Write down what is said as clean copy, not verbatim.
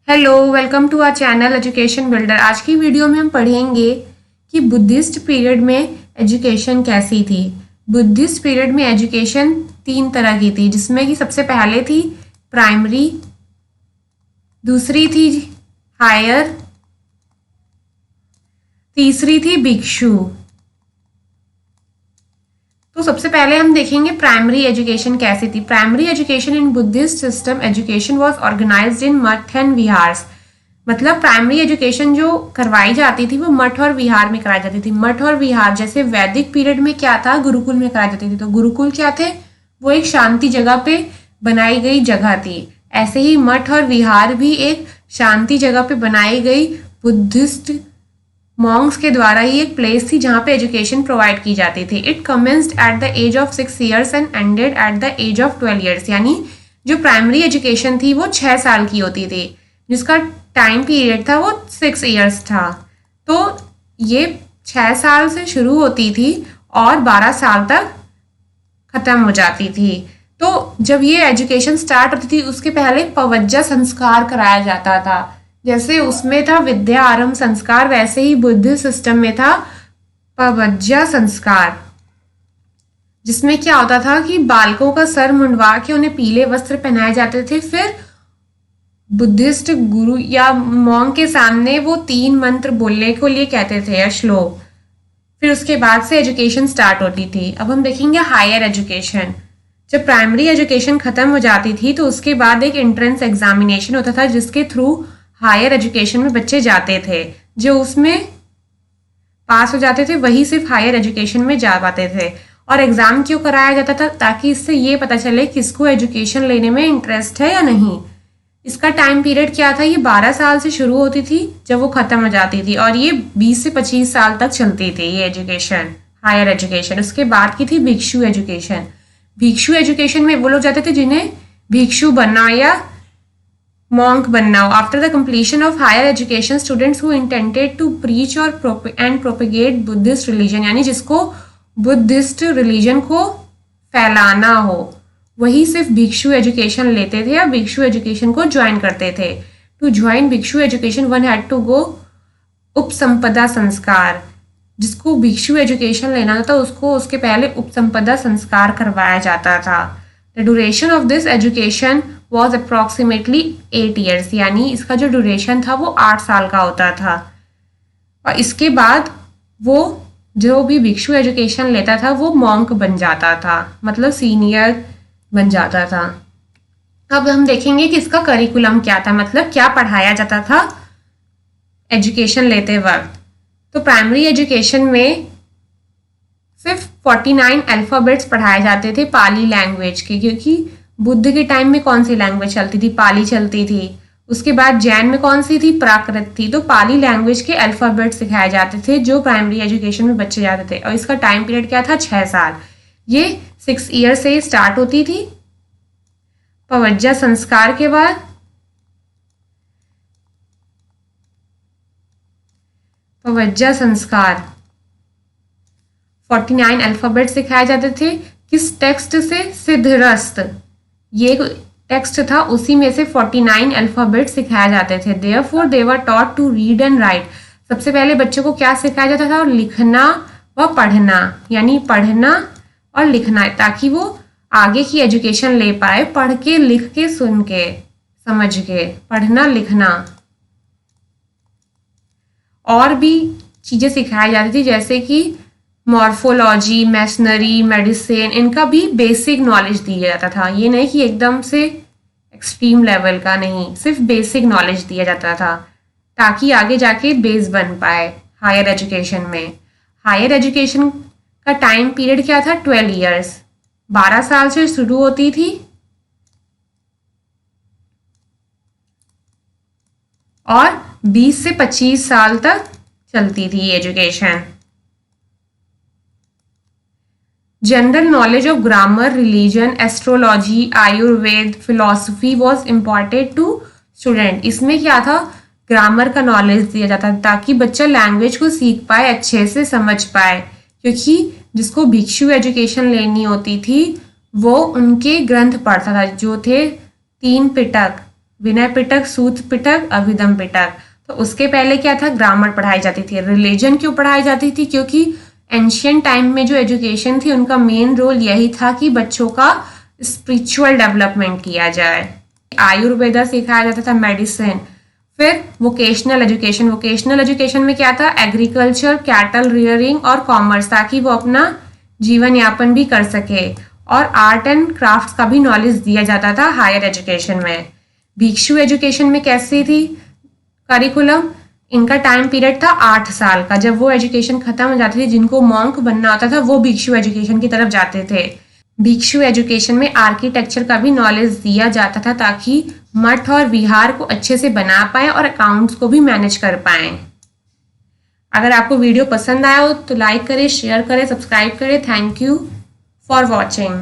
Hello, welcome to our channel education builder. आज की video में हम पढ़ेंगे कि बुद्धिस्ट पीरियड में एजुकेशन कैसी थी। बुद्धिस्ट पीरियड में एजुकेशन तीन तरह की थी, जिसमें कि सबसे पहले थी प्राइमरी, दूसरी थी हायर, तीसरी थी भिक्षु। तो सबसे पहले हम देखेंगे प्राइमरी एजुकेशन कैसी थी। Primary education in Buddhist system education was organised in math and विहार्स। मतलब प्राइमरी एजुकेशन जो करवाई जाती थी वो मठ और विहार में कराई जाती थी। मठ और विहार जैसे वैदिक पीरियड में क्या था, गुरुकुल में कराई जाती थी। तो गुरुकुल क्या थे, वो एक शांति जगह पे बनाई गई जगह थी। ऐसे ही मठ और विहार भी एक शांति जगह पे बनाई गई बुद्धिस्ट मॉन्क्स के द्वारा ही एक प्लेस थी जहाँ पे एजुकेशन प्रोवाइड की जाती थी। It commenced at the age of 6 years and ended at the age of 12 years। यानी जो प्राइमरी एजुकेशन थी वो 6 साल की होती थी, जिसका टाइम पीरियड था वो 6 years था। तो ये 6 साल से शुरू होती थी और 12 साल तक खत्म हो जाती थी। तो जब ये एजुकेशन स्टार्ट होती थी उसके पहले पवज्जा संस्कार कराया जाता था। जैसे उसमें था विद्या आरंभ संस्कार, वैसे ही बुद्ध सिस्टम में था पवज्जा संस्कार, जिसमें क्या होता था कि बालकों का सर मुंडवा के उन्हें पीले वस्त्र पहनाए जाते थे। फिर बुद्धिस्ट गुरु या मॉन्क के सामने वो 3 मंत्र बोलने को लिए कहते थे या श्लोक। फिर उसके बाद से एजुकेशन स्टार्ट होती थी। अब हम देखेंगे हायर एजुकेशन। जब प्राइमरी एजुकेशन खत्म हो जाती थी तो उसके बाद एक एंट्रेंस एग्जामिनेशन होता था, जिसके थ्रू हायर एजुकेशन में बच्चे जाते थे। जो उसमें पास हो जाते थे वही सिर्फ हायर एजुकेशन में जा पाते थे। और एग्जाम क्यों कराया जाता था, ताकि इससे ये पता चले किसको एजुकेशन लेने में इंटरेस्ट है या नहीं। इसका टाइम पीरियड क्या था, ये 12 साल से शुरू होती थी जब वो खत्म हो जाती थी, और ये 20 से 25 साल तक चलती थी ये एजुकेशन, हायर एजुकेशन। उसके बाद की थी भिक्षु एजुकेशन। भिक्षु एजुकेशन में वो लोग जाते थे जिन्हें भिक्षु बनना या monk बनना हो। After the completion of higher education, students who intended to preach or and propagate Buddhist religion, यानी जिसको बुद्धिस्ट रिलीजन को फैलाना हो, वही सिर्फ भिक्षु एजुकेशन लेते थे या भिक्षु एजुकेशन को ज्वाइन करते थे। To join bhikshu education one had to go upasampada sanskar. जिसको भिक्षु एजुकेशन लेना था उसको उसके पहले उपसंपदा संस्कार करवाया जाता था। The duration of this education was approximately 8 years। यानी इसका जो ड्यूरेशन था वो 8 साल का होता था। और इसके बाद वो जो भी भिक्षु एजुकेशन लेता था वो मॉन्क बन जाता था, मतलब सीनियर बन जाता था। अब हम देखेंगे कि इसका करिकुलम क्या था, मतलब क्या पढ़ाया जाता था एजुकेशन लेते वक्त। तो प्राइमरी एजुकेशन में सिर्फ 49 अल्फ़ाबेट्स पढ़ाए जाते थे पाली लैंग्वेज के, क्योंकि बुद्ध के टाइम में कौन सी लैंग्वेज चलती थी, पाली चलती थी। उसके बाद जैन में कौन सी थी, प्राकृत थी। तो पाली लैंग्वेज के अल्फ़ाबेट सिखाए जाते थे जो प्राइमरी एजुकेशन में बच्चे जाते थे, और इसका टाइम पीरियड क्या था, 6 साल। ये 6 years से स्टार्ट होती थी। पवज्जा संस्कार के बाद पवज्जा संस्कार 49 अल्फ़ाबेट सिखाए जाते थे। किस टेक्स्ट से, सिद्धरस्त, ये टेक्स्ट था, उसी में से 49 अल्फ़ाबेट सिखाए जाते थे। Therefore they were taught to read and write. सबसे पहले बच्चों को क्या सिखाया जाता था, लिखना व पढ़ना, यानी पढ़ना और लिखना, ताकि वो आगे की एजुकेशन ले पाए, पढ़ के, लिख के, सुन के, समझ के, पढ़ना लिखना। और भी चीज़ें सिखाई जाती थी, जैसे कि मॉर्फोलॉजी, मैशनरी, मेडिसिन, इनका भी बेसिक नॉलेज दिया जाता था। ये नहीं कि एकदम से एक्सट्रीम लेवल का, नहीं, सिर्फ बेसिक नॉलेज दिया जाता था ताकि आगे जाके बेस बन पाए हायर एजुकेशन में। हायर एजुकेशन का टाइम पीरियड क्या था, 12 years, 12 साल से शुरू होती थी और 20 से 25 साल तक चलती थी education. General knowledge of grammar, religion, astrology, Ayurveda, philosophy was important to student. इसमें क्या था, ग्रामर का नॉलेज दिया जाता था ताकि बच्चा लैंग्वेज को सीख पाए, अच्छे से समझ पाए। क्योंकि जिसको भिक्षु एजुकेशन लेनी होती थी वो उनके ग्रंथ पढ़ता था, जो थे 3 पिटक, विनय पिटक, सूत पिटक, अभिधम पिटक। तो उसके पहले क्या था, ग्रामर पढ़ाई जाती थी। रिलीजन क्यों पढ़ाई जाती थी, क्योंकि एंशियंट टाइम में जो एजुकेशन थी उनका मेन रोल यही था कि बच्चों का स्पिरिचुअल डेवलपमेंट किया जाए। आयुर्वेदा सिखाया जाता था, मेडिसिन। फिर वोकेशनल एजुकेशन, वोकेशनल एजुकेशन में क्या था, एग्रीकल्चर, कैटल रियरिंग और कॉमर्स, ताकि वो अपना जीवन यापन भी कर सके। और आर्ट एंड क्राफ्ट का भी नॉलेज दिया जाता था हायर एजुकेशन में। भिक्षु एजुकेशन में कैसी थी करिकुलम, इनका टाइम पीरियड था 8 साल का। जब वो एजुकेशन खत्म हो जाती थी, जिनको मॉन्क बनना होता था वो भिक्षु एजुकेशन की तरफ जाते थे। भिक्षु एजुकेशन में आर्किटेक्चर का भी नॉलेज दिया जाता था, ताकि मठ और विहार को अच्छे से बना पाए और अकाउंट्स को भी मैनेज कर पाए। अगर आपको वीडियो पसंद आया हो तो लाइक करें, शेयर करें, सब्सक्राइब करें। Thank you for watching.